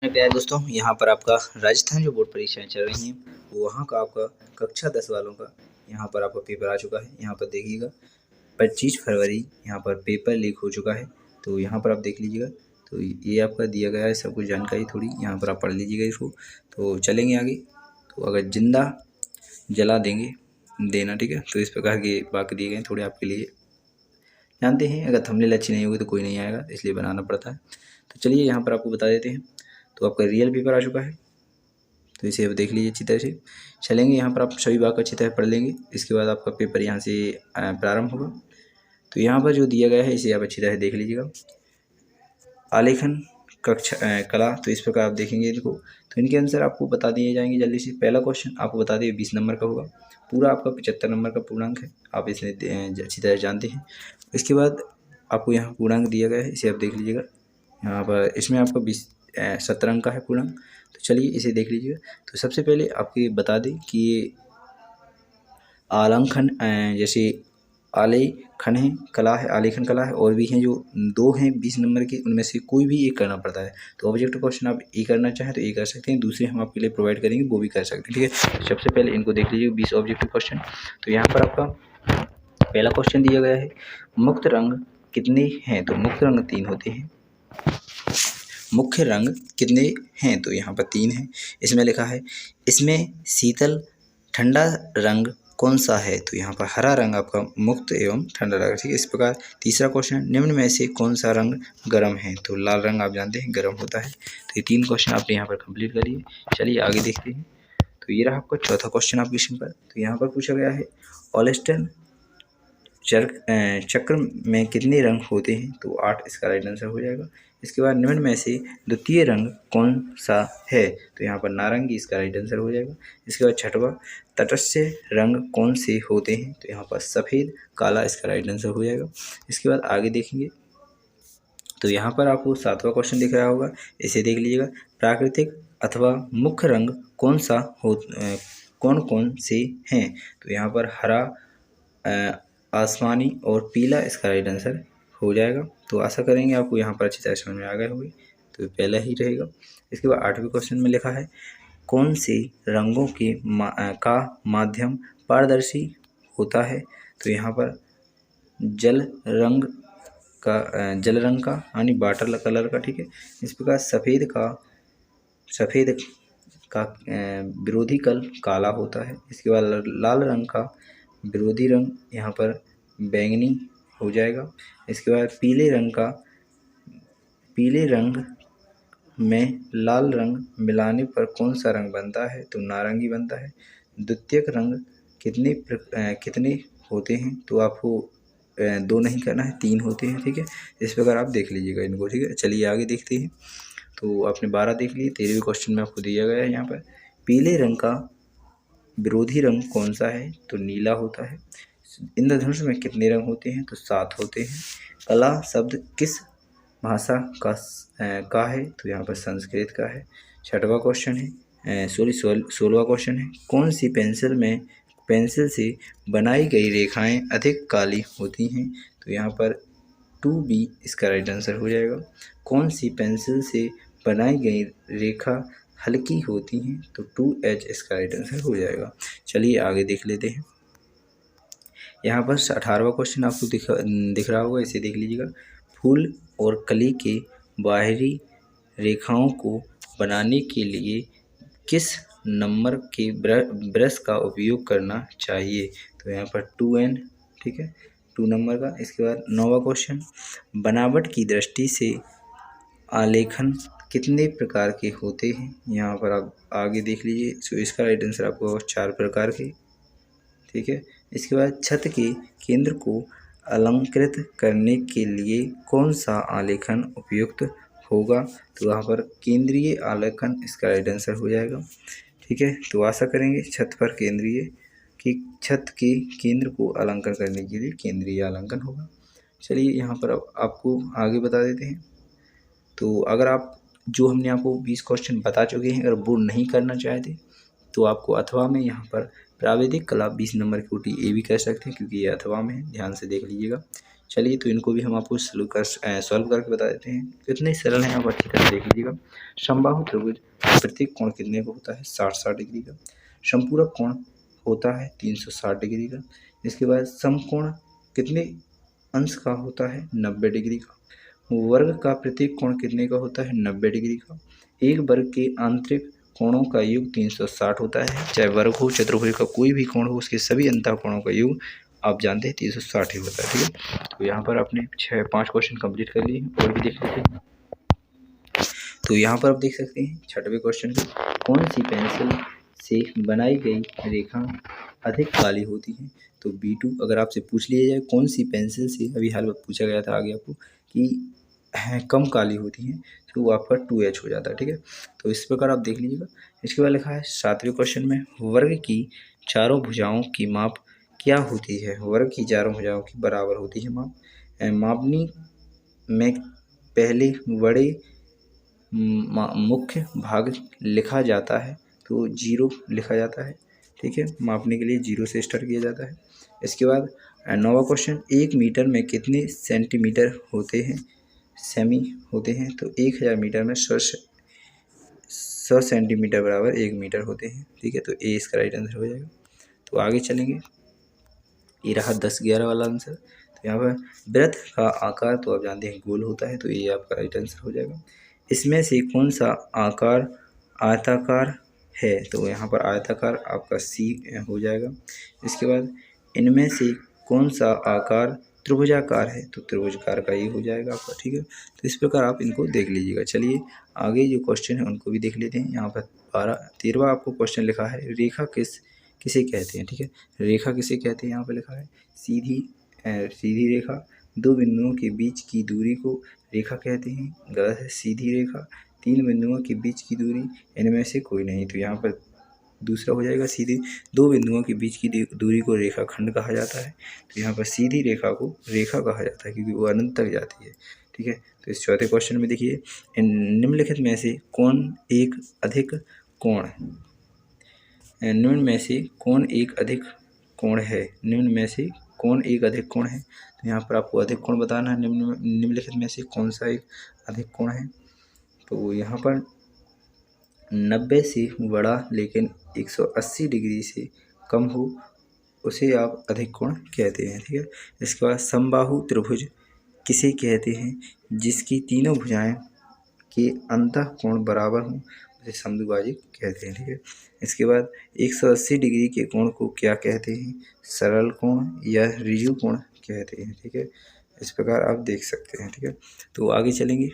प्यारे दोस्तों, यहाँ पर आपका राजस्थान जो बोर्ड परीक्षाएं चल रही हैं वहाँ का आपका कक्षा 10 वालों का यहाँ पर आपका पेपर आ चुका है। यहाँ पर देखिएगा 25 फरवरी यहाँ पर पेपर लीक हो चुका है। तो यहाँ पर आप देख लीजिएगा। तो ये आपका दिया गया है सब कुछ जानकारी, थोड़ी यहाँ पर आप पढ़ लीजिएगा इसको। तो चलेंगे आगे। तो अगर जिंदा जला देंगे देना, ठीक है। तो इस प्रकार के वाक्य दिए गए थोड़े आपके लिए, जानते हैं। अगर थंबनेल अच्छी नहीं होगी तो कोई नहीं आएगा, इसलिए बनाना पड़ता है। तो चलिए यहाँ पर आपको बता देते हैं। तो आपका रियल पेपर आ चुका है, तो इसे अब देख लीजिए अच्छी तरह से। चलेंगे यहाँ पर आप सभी वाक्य अच्छी तरह पढ़ लेंगे। इसके बाद आपका पेपर यहाँ से प्रारंभ होगा। तो यहाँ पर जो दिया गया है इसे आप अच्छी तरह देख लीजिएगा। आलेखन कक्षा कला, तो इस प्रकार आप देखेंगे इनको। तो इनके आंसर आपको बता दिए जाएंगे जल्दी से। पहला क्वेश्चन आपको बता दिए 20 नंबर का होगा, पूरा आपका 75 नंबर का पूर्णांक है, आप इसे अच्छी तरह जानते हैं। इसके बाद आपको यहाँ पूर्णांक दिया गया है, इसे आप देख लीजिएगा। यहाँ पर इसमें आपका 70 अंक का है पूर्णांक। तो चलिए इसे देख लीजिएगा। तो सबसे पहले आपको बता दें कि ये आलेखन जैसे आलेखन है, कला है, आलेखन कला है, और भी हैं जो 2 हैं 20 नंबर के, उनमें से कोई भी एक करना पड़ता है। तो ऑब्जेक्टिव क्वेश्चन आप ए करना चाहें तो ए कर सकते हैं, दूसरे हम आपके लिए प्रोवाइड करेंगे वो भी कर सकते हैं, ठीक है। तो सबसे पहले इनको देख लीजिए 20 ऑब्जेक्टिव क्वेश्चन। तो यहाँ पर आपका पहला क्वेश्चन दिया गया है, मुक्त रंग कितने हैं? तो मुक्त रंग 3 होते हैं। मुख्य रंग कितने हैं? तो यहाँ पर 3 हैं। इसमें लिखा है, इसमें शीतल ठंडा रंग कौन सा है? तो यहाँ पर हरा रंग आपका मुक्त एवं ठंडा रंग, ठीक है। इस प्रकार तीसरा क्वेश्चन, निम्न में से कौन सा रंग गर्म है? तो लाल रंग आप जानते हैं गर्म होता है। तो ये 3 क्वेश्चन आपने यहाँ पर कंप्लीट करिए। चलिए आगे देखते हैं। तो ये रहा आपका चौथा क्वेश्चन आपकी स्क्रीन पर। तो यहाँ पर पूछा गया है, ऑलेस्टन चक्र में कितने रंग होते हैं? तो 8 इसका राइट आंसर हो जाएगा। इसके बाद निम्न में से द्वितीय रंग कौन सा है? तो यहाँ पर नारंगी इसका राइट आंसर हो जाएगा। इसके बाद छठवां, तटस्थ रंग कौन से होते हैं? तो यहाँ पर सफ़ेद काला इसका राइट आंसर हो जाएगा। इसके बाद आगे देखेंगे। तो यहाँ पर आपको 7वां क्वेश्चन दिख रहा होगा, इसे देख लीजिएगा। प्राकृतिक अथवा मुख्य रंग कौन सा कौन कौन से हैं? तो यहाँ पर हरा, आसमानी और पीला इसका राइट आंसर हो जाएगा। तो आशा करेंगे आपको यहाँ पर अच्छी तरह समझ में आ गए होंगे। तो पहला ही रहेगा। इसके बाद 8वें क्वेश्चन में लिखा है, कौन से रंगों के का माध्यम पारदर्शी होता है? तो यहाँ पर जल रंग का यानी वाटर कलर का, ठीक है। इस प्रकार सफ़ेद का विरोधी कल काला होता है। इसके बाद लाल रंग का विरोधी रंग यहाँ पर बैंगनी हो जाएगा। इसके बाद पीले रंग में लाल रंग मिलाने पर कौन सा रंग बनता है? तो नारंगी बनता है। द्वितीयक रंग कितने होते हैं? तो आपको 2 नहीं करना है, 3 होते हैं, ठीक है। इस प्रकार आप देख लीजिएगा इनको, ठीक है। चलिए आगे देखते हैं। तो आपने 12 देख लिए। 13वें क्वेश्चन में आपको दिया गया है यहाँ पर, पीले रंग का विरोधी रंग कौन सा है? तो नीला होता है। इंद्रधनुष में कितने रंग होते हैं? तो 7 होते हैं। कला शब्द किस भाषा का है? तो यहाँ पर संस्कृत का है। 6वां क्वेश्चन है 16वां क्वेश्चन है, कौन सी पेंसिल से बनाई गई रेखाएं अधिक काली होती हैं? तो यहाँ पर 2B इसका राइट आंसर हो जाएगा। कौन सी पेंसिल से बनाई गई रेखा हल्की होती हैं? तो 2H इसका राइट आंसर हो जाएगा। चलिए आगे देख लेते हैं। यहाँ पर 18वां क्वेश्चन आपको दिख रहा होगा, इसे देख लीजिएगा। फूल और कली के बाहरी रेखाओं को बनाने के लिए किस नंबर के ब्रश का उपयोग करना चाहिए? तो यहाँ पर 2N, ठीक है, 2 नंबर का। इसके बाद 9वां क्वेश्चन, बनावट की दृष्टि से आलेखन कितने प्रकार के होते हैं? यहाँ पर आप आगे देख लीजिए। तो इसका राइट आंसर आपको 4 प्रकार के, ठीक है। इसके बाद छत के केंद्र को अलंकृत करने के लिए कौन सा आलेखन उपयुक्त होगा? तो यहाँ पर केंद्रीय आलेखन इसका राइट आंसर हो जाएगा, ठीक है। तो आशा करेंगे छत के केंद्र को अलंकरण करने के लिए केंद्रीय आलेखन होगा। चलिए यहाँ पर अब आपको आगे बता देते हैं। तो अगर आप जो हमने आपको 20 क्वेश्चन बता चुके हैं, अगर वो नहीं करना चाहते तो आपको अथवा में यहाँ पर प्राविधिक कला 20 नंबर की OT ए भी कर सकते हैं, क्योंकि ये अथवा में है, ध्यान से देख लीजिएगा। चलिए तो इनको भी हम आपको सॉल्व करके बता देते हैं। कितने सरल हैं आप अच्छी तरह देख लीजिएगा। समबाहु त्रिभुज प्रत्येक कोण कितने का होता है? 60-60 डिग्री का। समपूरक कोण होता है 360 डिग्री का। इसके बाद समकोण कितने अंश का होता है? 90 डिग्री का। वर्ग का प्रत्येक कोण कितने का होता है? 90 डिग्री का। एक वर्ग के आंतरिक कोणों का योग 360 होता है। चाहे वर्ग हो, चतुर्भुज का कोई भी कोण हो, उसके सभी अंतः कोणों का योग आप जानते हैं 360 ही होता है। ठीक है, तो यहाँ पर आपने 5 क्वेश्चन कंप्लीट कर लिए और भी देख लेते हैं। तो यहाँ पर आप देख सकते हैं 6वें क्वेश्चन में, कौन सी पेंसिल से बनाई गई रेखा अधिक काली होती है? तो B2 अगर आपसे पूछ लिया जाए कौन सी पेंसिल से, अभी हाल में पूछा गया था आगे आपको कि कम काली होती हैं, तो वो आपका 2H हो जाता है। ठीक है, तो इस प्रकार आप देख लीजिएगा। इसके बाद लिखा है 7वें क्वेश्चन में, वर्ग की चारों भुजाओं की माप क्या होती है? वर्ग की चारों भुजाओं की बराबर होती है माप। मापनी में पहले बड़े मुख्य भाग लिखा जाता है, तो 0 लिखा जाता है। ठीक है, मापने के लिए 0 से स्टार्ट किया जाता है। इसके बाद 9वां क्वेश्चन, 1 मीटर में कितने सेंटीमीटर होते हैं? सेमी होते हैं, तो 1000 मीटर में 100 सेंटीमीटर बराबर 1 मीटर होते हैं। ठीक है, तो ए इसका राइट आंसर हो जाएगा। तो आगे चलेंगे, ये रहा 10-11 वाला आंसर। तो यहाँ पर वृत्त का आकार तो आप जानते हैं गोल होता है, तो ये आपका राइट आंसर हो जाएगा। इसमें से कौन सा आकार आयताकार है? तो यहाँ पर आयताकार आपका सी हो जाएगा। इसके बाद इनमें से कौन सा आकार त्रिभुजाकार है? तो त्रिभुजाकार का ये हो जाएगा आपका। ठीक है, तो इस प्रकार आप इनको देख लीजिएगा। चलिए आगे जो क्वेश्चन है उनको भी देख लेते हैं। यहाँ पर 13वां आपको क्वेश्चन लिखा है, रेखा किसे कहते हैं? ठीक है, रेखा किसे कहते हैं यहाँ पे लिखा है, सीधी रेखा। दो बिंदुओं के बीच की दूरी को रेखा कहते हैं। गलत है, सीधी रेखा। 3 बिंदुओं के बीच की दूरी, इनमें से कोई नहीं, तो यहाँ पर दूसरा हो जाएगा सीधी। 2 बिंदुओं के बीच की दूरी को रेखाखंड कहा जाता है, तो यहाँ पर सीधी रेखा को रेखा कहा जाता है क्योंकि वो अनंत तक जाती है। ठीक है, तो इस चौथे क्वेश्चन में देखिए, निम्नलिखित में से कौन एक अधिक कोण निम्न में से कौन एक अधिक कोण है? निम्न में से कौन एक अधिक कोण है? तो यहाँ पर आपको अधिक कोण बताना है। निम्नलिखित में से कौन सा एक अधिक कोण है? तो यहाँ पर 90 से बड़ा लेकिन 180 डिग्री से कम हो, उसे आप अधिक कोण कहते हैं। ठीक है, इसके बाद समबाहु त्रिभुज किसे कहते हैं? जिसकी तीनों भुजाएं के अंतः कोण बराबर हों, उसे समद्विभाजक कहते हैं। ठीक है, इसके बाद 180 डिग्री के कोण को क्या कहते हैं? सरल कोण या ऋजु कोण कहते हैं। ठीक है, इस प्रकार आप देख सकते हैं। ठीक है, तो आगे चलेंगे।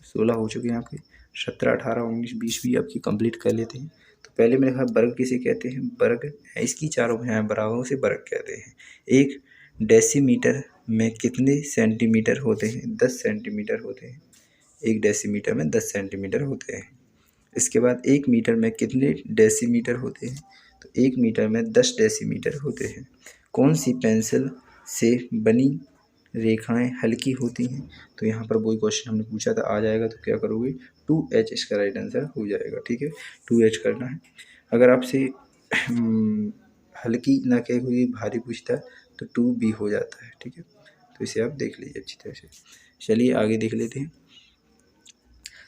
16 हो चुके हैं आपके, 17, 18, 19, 20 भी आपकी कंप्लीट कर लेते हैं। तो पहले में लिखा वर्ग किसे कहते हैं? वर्ग इसकी चारों भुजाएं बराबर उसे वर्ग कहते हैं। एक डेसीमीटर में कितने सेंटीमीटर होते हैं? 10 सेंटीमीटर होते हैं। 1 डेसीमीटर में 10 सेंटीमीटर होते हैं। इसके बाद 1 मीटर में कितने डेसीमीटर होते हैं? तो 1 मीटर में 10 डेसीमीटर होते हैं। कौन सी पेंसिल से बनी रेखाएं हल्की होती हैं? तो यहाँ पर वही क्वेश्चन हमने पूछा था, आ जाएगा तो क्या करोगे? 2H इसका राइट आंसर हो जाएगा। ठीक है, 2H करना है। अगर आपसे हल्की ना कहे हुई भारी पूछता है तो 2B हो जाता है। ठीक है, तो इसे आप देख लीजिए अच्छी तरह से। चलिए आगे देख लेते हैं।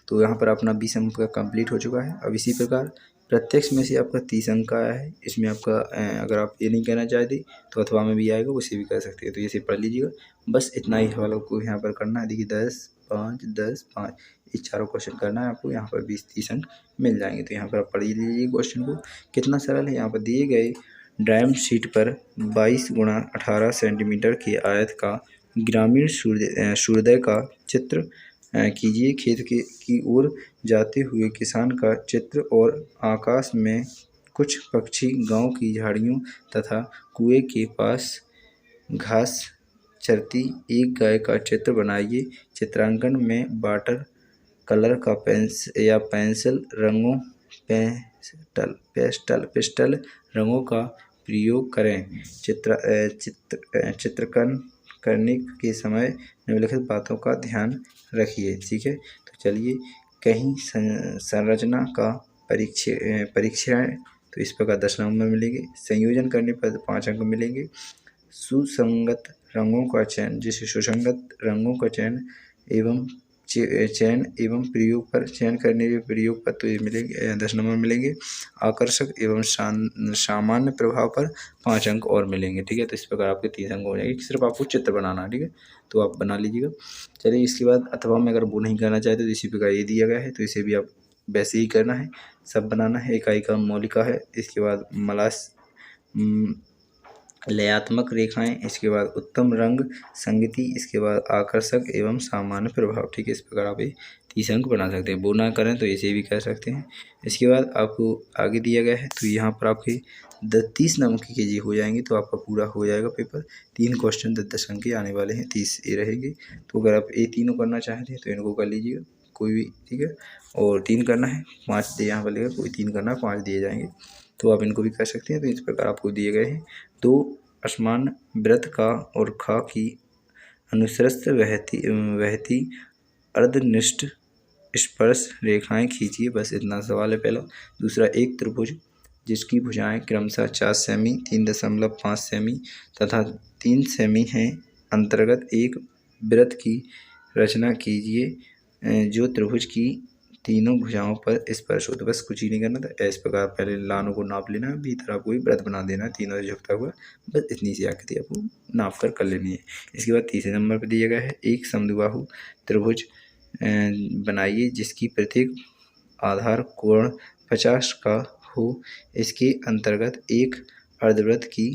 तो यहाँ पर अपना 20 अंक का कंप्लीट हो चुका है। अब इसी प्रकार प्रत्यक्ष में से आपका 30 अंक का आया है। इसमें आपका अगर आप ये नहीं कहना चाहते तो अथवा में भी आएगा, उसे भी कर सकते हैं। तो ये पढ़ लीजिएगा, बस इतना ही हवालों को यहाँ पर करना है। देखिए 10, 5, 10, 5 ये चारों क्वेश्चन करना है आपको। यहाँ पर 20-30 अंक मिल जाएंगे। तो यहाँ पर आप पढ़ लीजिए क्वेश्चन को, कितना सरल है। यहाँ पर दिए गए ड्राइंग शीट पर 22x18 सेंटीमीटर के आयत का ग्रामीण सूर्योदय का चित्र कीजिए। खेत की ओर जाते हुए किसान का चित्र और आकाश में कुछ पक्षी, गांव की झाड़ियों तथा कुएं के पास घास चरती एक गाय का चित्र बनाइए। चित्रांकन में वाटर कलर का पेंसिल रंगों पेस्टल रंगों का प्रयोग करें। चित्रकन करने के समय निम्नलिखित बातों का ध्यान रखिए। ठीक है, तो चलिए, कहीं संरचना का परीक्षण तो इस प्रकार 10 नंबर मिलेंगे। संयोजन करने पर 5 अंक मिलेंगे। सुसंगत रंगों का चयन, जैसे सुसंगत रंगों का चयन एवं प्रयोग पर चयन करने के प्रयोग पर तो ये मिलेंगे 10 नंबर मिलेंगे। आकर्षक एवं सामान्य प्रभाव पर 5 अंक और मिलेंगे। ठीक है, तो इस प्रकार आपके 30 अंक हो जाएंगे। सिर्फ आपको चित्र बनाना है। ठीक है, तो आप बना लीजिएगा। चलिए, इसके बाद अथवा में अगर वो नहीं करना चाहते तो इसी प्रकार ये दिया गया है, तो इसे भी आप वैसे ही करना है, सब बनाना है। इकाई का मौलिका है, इसके बाद मलास लयात्मक रेखाएं, इसके बाद उत्तम रंग संगति, इसके बाद आकर्षक एवं सामान्य प्रभाव। ठीक है, इस प्रकार आप 30 अंक बना सकते हैं। वो ना करें तो इसे भी कर सकते हैं। इसके बाद आपको आगे दिया गया है, तो यहाँ पर आपके 30 नंबर की केजी हो जाएंगे, तो आपका पूरा हो जाएगा पेपर। 3 क्वेश्चन 10-10 अंक के आने वाले हैं, 30 ये रहेंगे। तो अगर आप ये तीनों करना चाहते हैं तो इनको कर लीजिएगा कोई भी। ठीक है, और 3 करना है, 5 दे यहाँ पर लेगा, कोई 3 करना है, 5 दिए जाएंगे, तो आप इनको भी कर सकते हैं। तो इस प्रकार आपको दिए गए हैं। दो असमान वृत्त का और खा की अनुश्रस्त वहती अर्धनिष्ठ स्पर्श रेखाएं खींचिए। बस इतना सवाल है पहला। दूसरा, एक त्रिभुज जिसकी भुजाएं क्रमशः 4 सेमी, 3.5 सेमी तथा 3 सेमी हैं, अंतर्गत एक वृत्त की रचना कीजिए जो त्रिभुज की तीनों भुजाओं पर स्पर्श हो। तो बस कुछ ही नहीं करना था, इस प्रकार पहले लानों को नाप लेना है, भीतर आपको एक वृत्त बना देना है तीनों से झुकता हुआ। बस इतनी सी आकृति आपको नाप कर लेनी है। इसके बाद तीसरे नंबर पर दिया गया है, एक समद्विबाहु त्रिभुज बनाइए जिसकी प्रत्येक आधार कोण 50 का हो, इसके अंतर्गत एक अर्धवृत्त की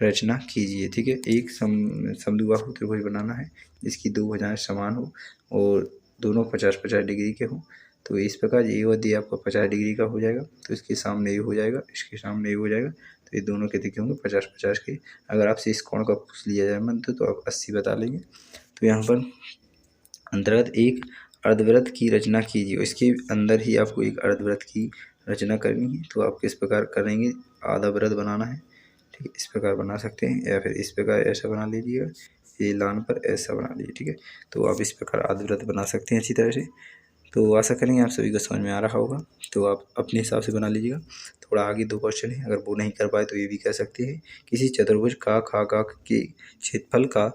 रचना कीजिए। ठीक है, एक समद्विबाहु त्रिभुज बनाना है जिसकी दो भुजाएं समान हो और दोनों 50-50 डिग्री के हो। तो इस प्रकार ये और ये आपका 50 डिग्री का हो जाएगा, तो इसके सामने ये हो जाएगा, इसके सामने ये हो जाएगा, तो ये दोनों कितने होंगे 50-50 के। अगर आपसे इस कोण का पूछ लिया जाए मन तो आप 80 बता लेंगे। तो यहाँ पर अंतर्गत एक अर्धवृत्त की रचना कीजिए, इसके अंदर ही आपको एक अर्धवृत्त की रचना करनी है। तो आप किस प्रकार करेंगे, आधा वृत्त बनाना है। ठीक है, इस प्रकार बना सकते हैं, या फिर इस प्रकार ऐसा बना लीजिएगा, ये लाइन पर ऐसा बना लीजिए। ठीक है, तो आप इस प्रकार आधा वृत्त बना सकते हैं अच्छी तरह से। तो आशा करेंगे आप सभी को समझ में आ रहा होगा। तो आप अपने हिसाब से बना लीजिएगा। थोड़ा आगे 2 क्वेश्चन है, अगर वो नहीं कर पाए तो ये भी कर सकते हैं। किसी चतुर्भुज का खा के क्षेत्रफल का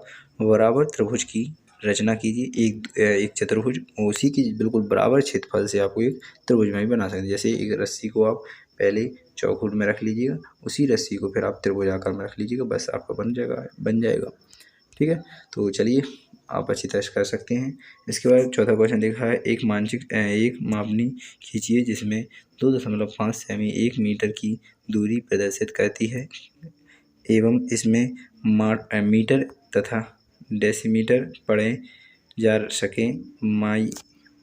बराबर त्रिभुज की रचना कीजिए। एक चतुर्भुज उसी की बिल्कुल बराबर क्षेत्रफल से आपको एक त्रिभुज में भी बना सकते हैं। जैसे एक रस्सी को आप पहले चौखुट में रख लीजिएगा, उसी रस्सी को फिर आप त्रिभुज आकार में रख लीजिएगा, बस आपका बन जाएगा। ठीक है, तो चलिए आप अच्छी तरह से कर सकते हैं। इसके बाद चौथा क्वेश्चन देखा है, एक मापनी खींचिए जिसमें 2.5 सेमी 1 मीटर की दूरी प्रदर्शित करती है एवं इसमें मीटर तथा डेसीमीटर पढ़े जा सकें।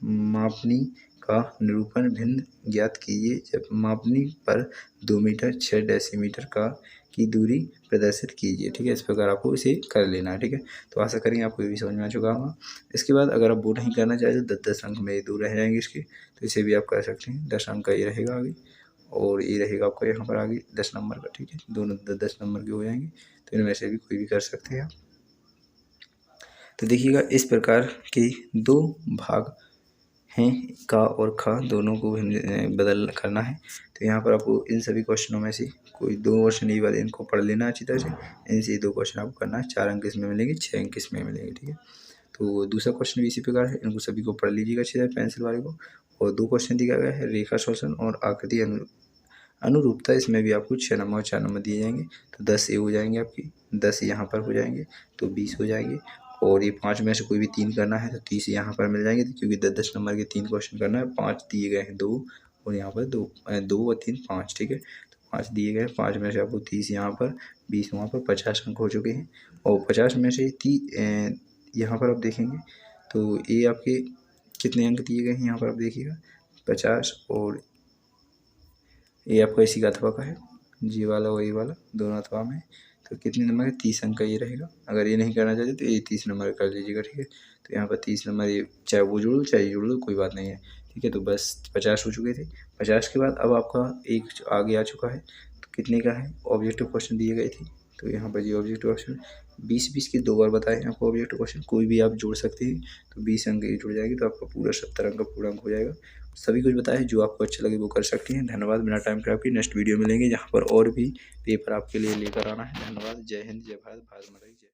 मापनी का निरूपण भिन्न ज्ञात कीजिए जब मापनी पर 2 मीटर 6 डेसीमीटर की दूरी प्रदर्शित कीजिए। ठीक है, इस प्रकार आपको इसे कर लेना है। ठीक है, तो आशा करेंगे आपको ये भी समझ में आ चुका होगा। इसके बाद अगर आप वो नहीं करना चाहते तो 10-10 अंक में दूर रह जाएंगे इसके, तो इसे भी आप कर सकते हैं। 10 अंक का ये रहेगा आगे, और ये रहेगा आपका यहाँ पर आगे 10 नंबर का। ठीक है, दोनों 10-10 नंबर के हो जाएंगे, तो इनमें से भी कोई भी कर सकते हैं आप। तो देखिएगा, इस प्रकार के 2 भाग हैं, का और खा दोनों को बदल करना है। तो यहाँ पर आपको इन सभी क्वेश्चनों में से कोई 2 क्वेश्चन ये वाले इनको पढ़ लेना अच्छी तरह से। इनसे 2 क्वेश्चन आपको करना है, 4 अंक इसमें मिलेंगे, 6 अंक इसमें मिलेंगे। ठीक है, तो दूसरा क्वेश्चन भी इसी प्रकार है, इनको सभी को पढ़ लीजिएगा अच्छी तरह पेंसिल वाले को। और 2 क्वेश्चन दिया गया है, रेखा शोषण और आकृति अनुरूपता, इसमें भी आपको 6 नंबर और 4 नंबर दिए जाएंगे। तो 10 ये हो जाएंगे आपकी, 10 यहाँ पर हो जाएंगे, तो 20 हो जाएंगे। और ये 5 में से कोई भी 3 करना है तो 30 यहाँ पर मिल जाएंगे, क्योंकि 10-10 नंबर के 3 क्वेश्चन करना है। 5 दिए गए हैं, 2 और यहाँ पर 2 और 3 5। ठीक है, तो 5 दिए गए, 5 में से आपको 30 यहाँ पर, 20 वहाँ पर, 50 अंक हो चुके हैं। और 50 में से यहाँ पर आप देखेंगे तो ये आपके कितने अंक दिए गए हैं, यहाँ पर आप देखिएगा 50, और ये आपका इसी का अथवा का है, जी वाला और ये वाला दोनों अथवा में। तो कितने नंबर है, 30 अंक का ये रहेगा। अगर ये नहीं करना चाहते तो ये 30 नंबर कर लीजिएगा। ठीक है, तो यहाँ पर 30 नंबर, ये चाहे वो जोड़ लो चाहे जोड़ लो, कोई बात नहीं है। ठीक है, तो बस 50 हो चुके थे। 50 के बाद अब आपका एक आगे आ चुका है, तो कितने का है, ऑब्जेक्टिव क्वेश्चन दिए गए थे। तो यहाँ पर ये ऑब्जेक्टिव क्वेश्चन 20-20 के 2 बार बताए हैं आपको ऑब्जेक्टिव क्वेश्चन, कोई भी आप जोड़ सकते हैं। तो 20 अंक ये जुड़ जाएगी, तो आपका पूरा 70 अंक का पूरा अंक हो जाएगा। सभी कुछ बताया है, जो आपको अच्छा लगे वो कर सकते हैं। धन्यवाद। बिना टाइम खराब किए नेक्स्ट वीडियो मिलेंगे, जहाँ पर और भी पेपर आपके लिए लेकर आना है। धन्यवाद। जय हिंद, जय भारत, भारत माता की जय।